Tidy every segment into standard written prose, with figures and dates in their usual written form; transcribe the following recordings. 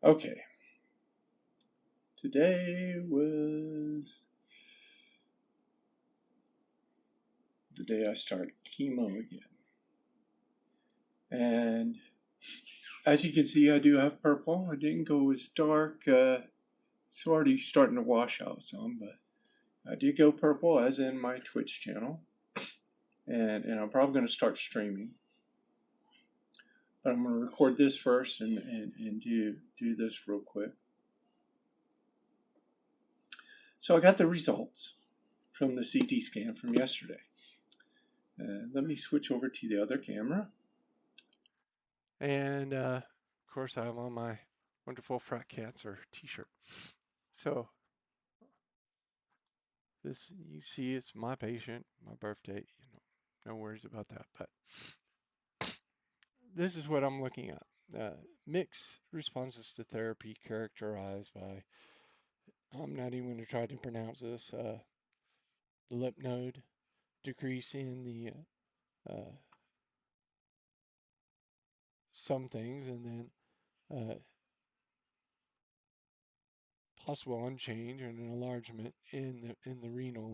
Okay, today was the day I started chemo again. And as you can see, I do have purple. I didn't go as dark. It's already starting to wash out some, but I did go purple, as in my Twitch channel. And I'm probably going to start streaming. But I'm going to record this first and do this real quick. So I got the results from the CT scan from yesterday. Let me switch over to the other camera. And of course, I'm on my wonderful Frak Cancer t-shirt. So this, you see, it's my patient, my birthday. No worries about that. But this is what I'm looking at. Mixed responses to therapy characterized by, I'm not even going to try to pronounce this, the lip node, decrease in the some things, and then possible unchange and an enlargement in the renal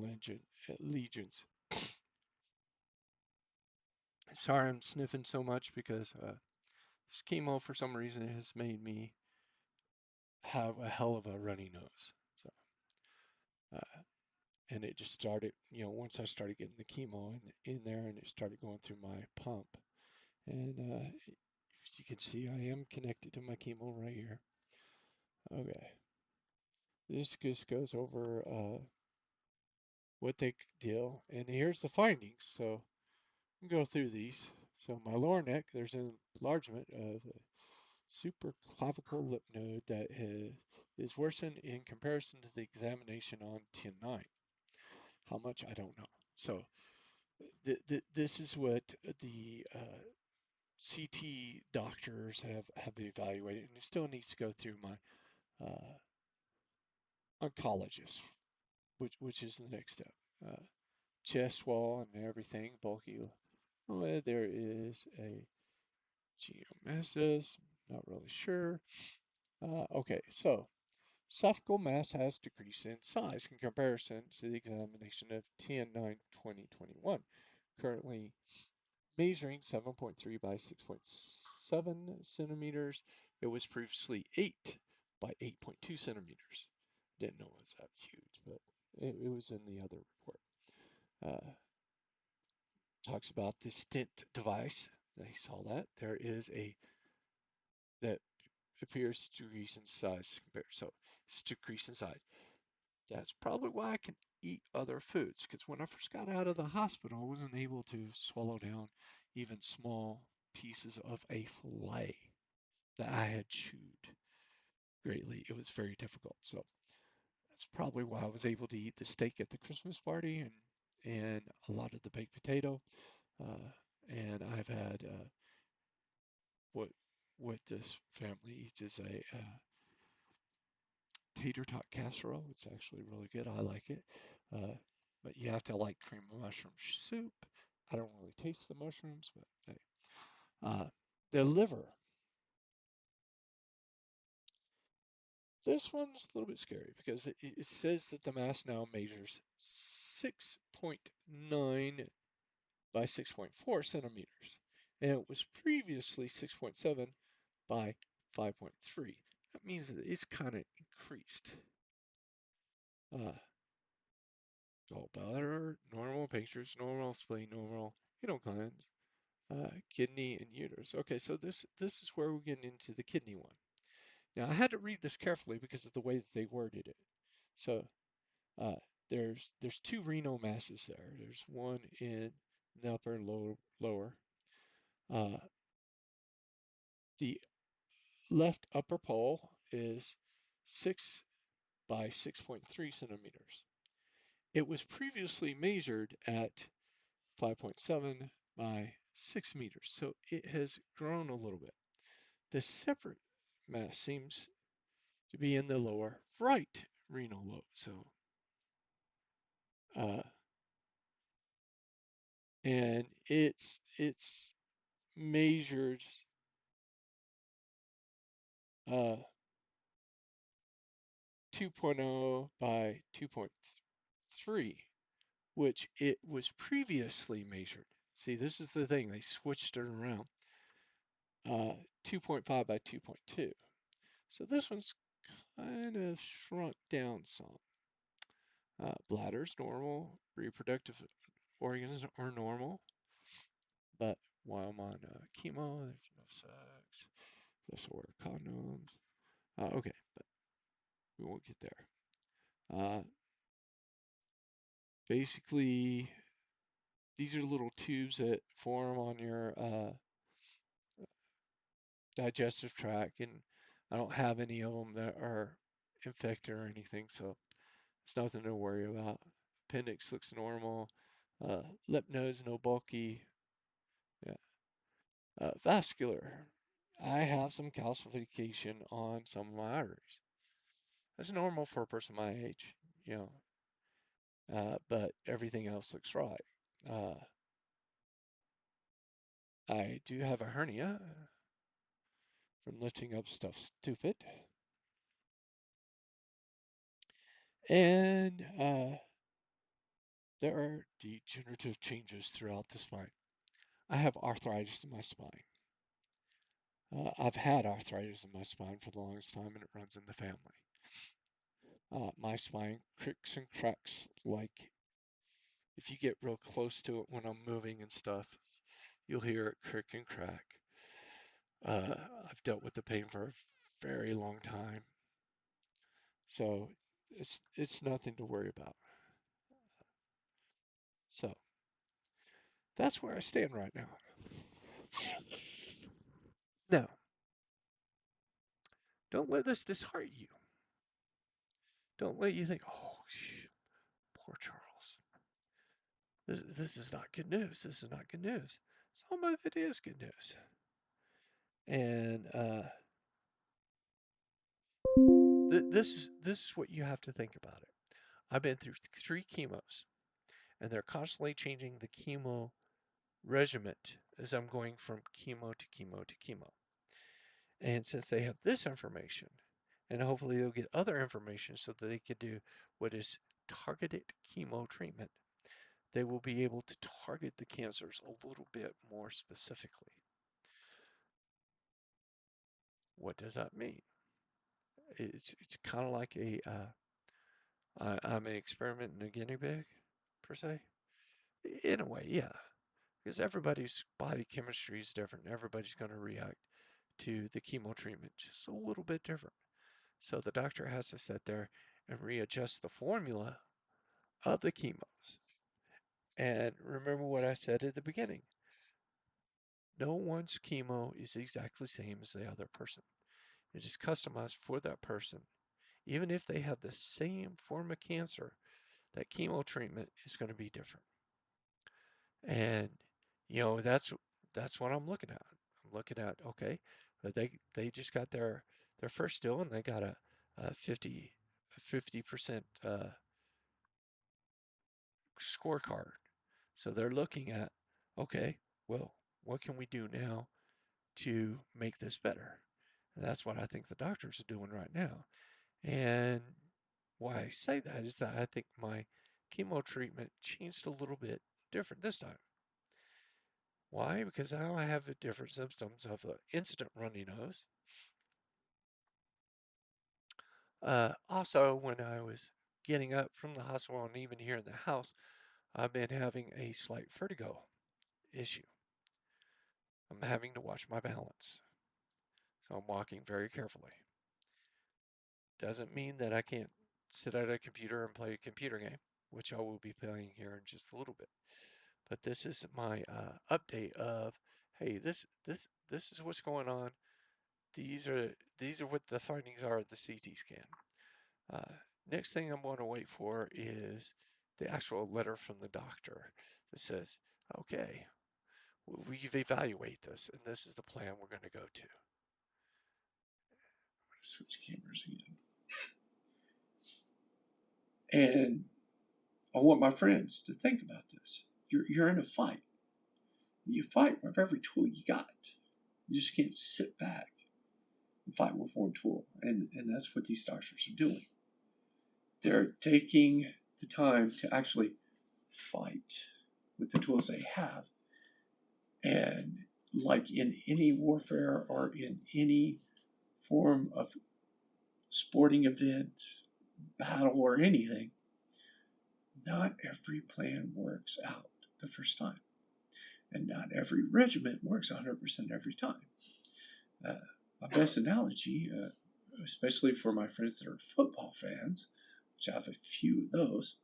legions. Sorry, I'm sniffing so much because this chemo, for some reason, has made me have a hell of a runny nose. So, and it just started, once I started getting the chemo in there, and it started going through my pump. And as you can see, I am connected to my chemo right here. Okay, this just goes over what they deal, and here's the findings. So go through these. So my lower neck, there's an enlargement of the supraclavicle lip node that is worsened in comparison to the examination on 10/9. How much, I don't know. So this is what the CT doctors have evaluated, and it still needs to go through my oncologist, which is the next step. Uh, Chest wall and everything, bulky. There is a geomesis, not really sure. Okay, so esophageal mass has decreased in size in comparison to the examination of 10/9/2021, currently measuring 7.3 by 6.7 centimeters. It was previously 8 by 8.2 centimeters. Didn't know it was that huge, but it was in the other report. Uh, Talks about the stent device. They saw that. There is a that appears to decrease in size compared. So it's decreased in size. That's probably why I can eat other foods, because when I first got out of the hospital, I wasn't able to swallow down even small pieces of a fillet that I had chewed greatly. It was very difficult. So that's probably why I was able to eat the steak at the Christmas party and a lot of the baked potato. Uh, and I've had what what this family eats is a tater tot casserole. It's actually really good. I like it. Uh, but you have to like cream of mushroom soup. I don't really taste the mushrooms, but hey. Uh, the liver. This one's a little bit scary because it says that the mass now measures 6.9 by 6.4 centimeters, and it was previously 6.7 by 5.3. That means that it's kind of increased. Uh, Gallbladder, normal, pancreas, normal, spleen, normal, renal glands, kidney, and uterus. Okay, so this is where we're getting into the kidney one. Now I had to read this carefully because of the way that they worded it. So uh, there's two renal masses there. There's one in the upper and lower. Uh, the left upper pole is 6 by 6.3 centimeters. It was previously measured at 5.7 by 6 meters, so it has grown a little bit. The separate mass seems to be in the lower right renal lobe. So, uh, and it's measured. Uh, 2.0 by 2.3, which it was previously measured. See, this is the thing, they switched it around. 2.5 by 2.2. So this one's kind of shrunk down some. Bladder's normal, reproductive organs are normal, but while I'm on chemo, there's no sex. This will wear condoms. Okay, but we won't get there. Basically, these are little tubes that form on your digestive tract, and I don't have any of them that are infected or anything, so it's nothing to worry about. Appendix looks normal. Lymph nodes, no bulky. Yeah. Vascular. I have some calcification on some of my arteries. That's normal for a person my age, you but everything else looks right. Uh, I do have a hernia from lifting up stuff stupid. And there are degenerative changes throughout the spine. I have arthritis in my spine. I've had arthritis in my spine for the longest time, and it runs in the family. My spine cricks and cracks like if you get real close to it when I'm moving and stuff, you'll hear it crick and crack. I've dealt with the pain for a very long time, so it's nothing to worry about. So that's where I stand right now. Now, don't let this dishearten you. Don't let you think, oh, poor Charles. This is not good news. This is not good news. Some of it is good news. And this is what you have to think about it. I've been through 3 chemos, and they're constantly changing the chemo regimen as I'm going from chemo to chemo to chemo. And since they have this information, and hopefully they'll get other information so that they could do what is targeted chemo treatment, they will be able to target the cancers a little bit more specifically. What does that mean? It's kind of like I'm an experiment in a guinea pig, per se. In a way, yeah, because everybody's body chemistry is different. Everybody's going to react to the chemo treatment just a little bit different. So the doctor has to sit there and readjust the formula of the chemos. And remember what I said at the beginning. No one's chemo is exactly the same as the other person. It is customized for that person. Even if they have the same form of cancer, that chemo treatment is going to be different. And that's what I'm looking at. I'm looking at, okay, but they just got their first deal, and they got a 50% scorecard. So they're looking at, okay, well, what can we do now to make this better? And that's what I think the doctors are doing right now. And why I say that is that I think my chemo treatment changed a little bit different this time. Why? Because now I have different symptoms of an instant runny nose. Also, when I was getting up from the hospital and even here in the house, I've been having a slight vertigo issue. I'm having to watch my balance. So I'm walking very carefully. Doesn't mean that I can't sit at a computer and play a computer game, which I will be playing here in just a little bit. But this is my update of, hey, this is what's going on. These are what the findings are of the CT scan. Uh, Next thing I'm going to wait for is the actual letter from the doctor that says, okay, we've evaluated this, and this is the plan we're going to go to. Switch cameras again. And I want my friends to think about this. You're in a fight. You fight with every tool you got. You just can't sit back and fight with one tool. And that's what these doctors are doing. They're taking the time to actually fight with the tools they have. And like in any warfare or in any form of sporting event, battle, or anything, not every plan works out the first time. And not every regiment works 100% every time. My best analogy, especially for my friends that are football fans, which I have a few of those,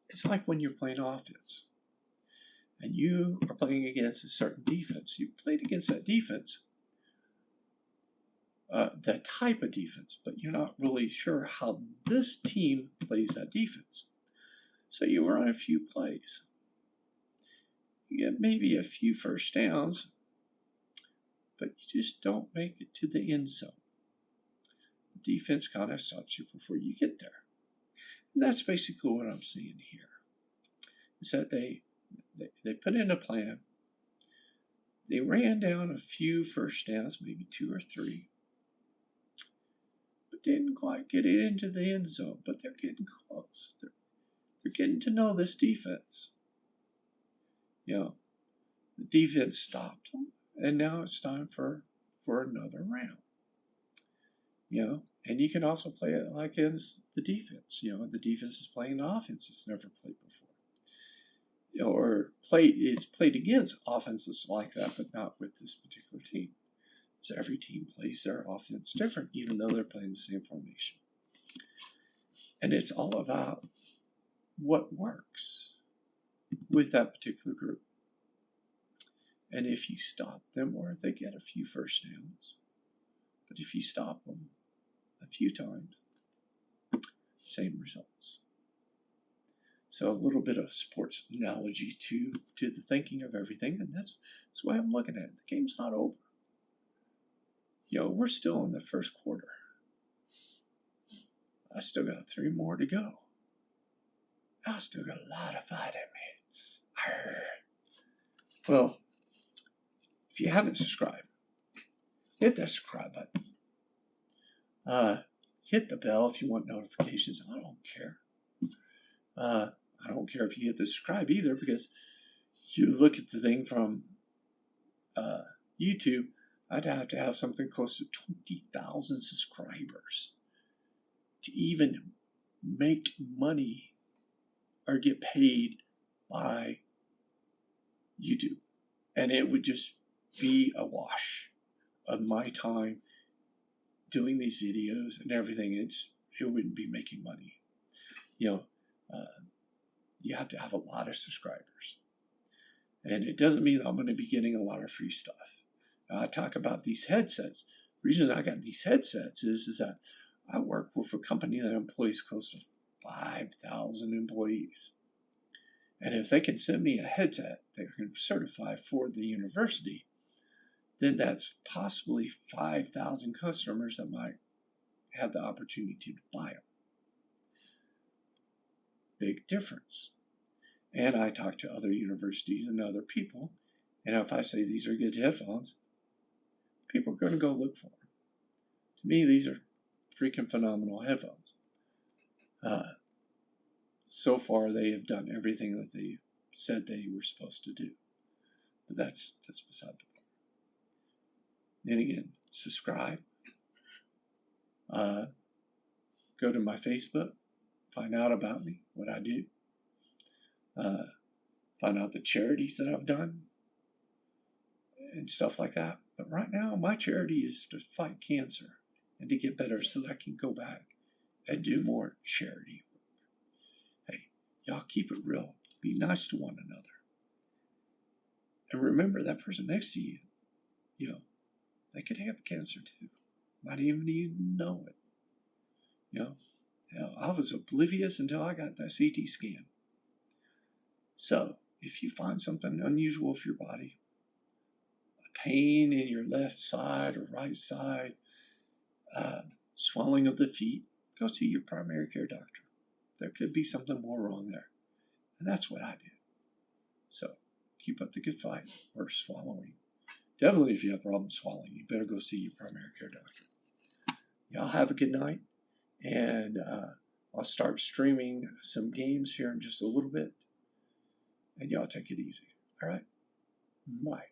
it's like when you're playing offense and you are playing against a certain defense. You played against that defense, that type of defense, but you're not really sure how this team plays that defense. So you run a few plays. You get maybe a few first downs, but you just don't make it to the end zone. The defense kind of stops you before you get there. And that's basically what I'm seeing here. Is that they put in a plan. They ran down a few first downs, maybe 2 or 3, but didn't quite get it into the end zone. But they're getting close. They're getting to know this defense. The defense stopped them, and now it's time for another round. And you can also play it like against the defense. The defense is playing the offense it's never played before. Or is played against offenses like that, but not with this particular team. So every team plays their offense different, even though they're playing the same formation. And it's all about what works with that particular group. And if you stop them, or if they get a few first downs, but if you stop them a few times, same results. So a little bit of sports analogy to the thinking of everything, and that's the way I'm looking at it. The game's not over. We're still in the first quarter. I still got 3 more to go. I still got a lot of fight in me. Arr. Well, if you haven't subscribed, hit that subscribe button. Hit the bell if you want notifications. I don't care. I don't care if you hit the subscribe either, because you look at the thing from YouTube, I'd have to have something close to 20,000 subscribers to even make money or get paid by YouTube. And it would just be a wash of my time doing these videos and everything. It wouldn't be making money. You have to have a lot of subscribers. And it doesn't mean I'm going to be getting a lot of free stuff. I talk about these headsets. The reason I got these headsets is that I work with a company that employs close to 5,000 employees. And if they can send me a headset that can certify for the university, then that's possibly 5,000 customers that might have the opportunity to buy them. Big difference. And I talk to other universities and other people, and if I say these are good headphones, people are going to go look for them. To me, these are freaking phenomenal headphones. So far, they have done everything that they said they were supposed to do. But that's beside the point. Then again, subscribe. Go to my Facebook. Find out about me, what I do. Find out the charities that I've done and stuff like that. But right now, my charity is to fight cancer and to get better so that I can go back and do more charity work. Hey, y'all keep it real. Be nice to one another. And remember that person next to you, they could have cancer too. Might even know it. I was oblivious until I got that CT scan. So, if you find something unusual with your body, a pain in your left side or right side, swelling of the feet, go see your primary care doctor. There could be something more wrong there. And that's what I do. So, keep up the good fight or swallowing. Definitely, if you have problems swallowing, you better go see your primary care doctor. Y'all have a good night, and I'll start streaming some games here in just a little bit, and y'all take it easy. All right? Bye.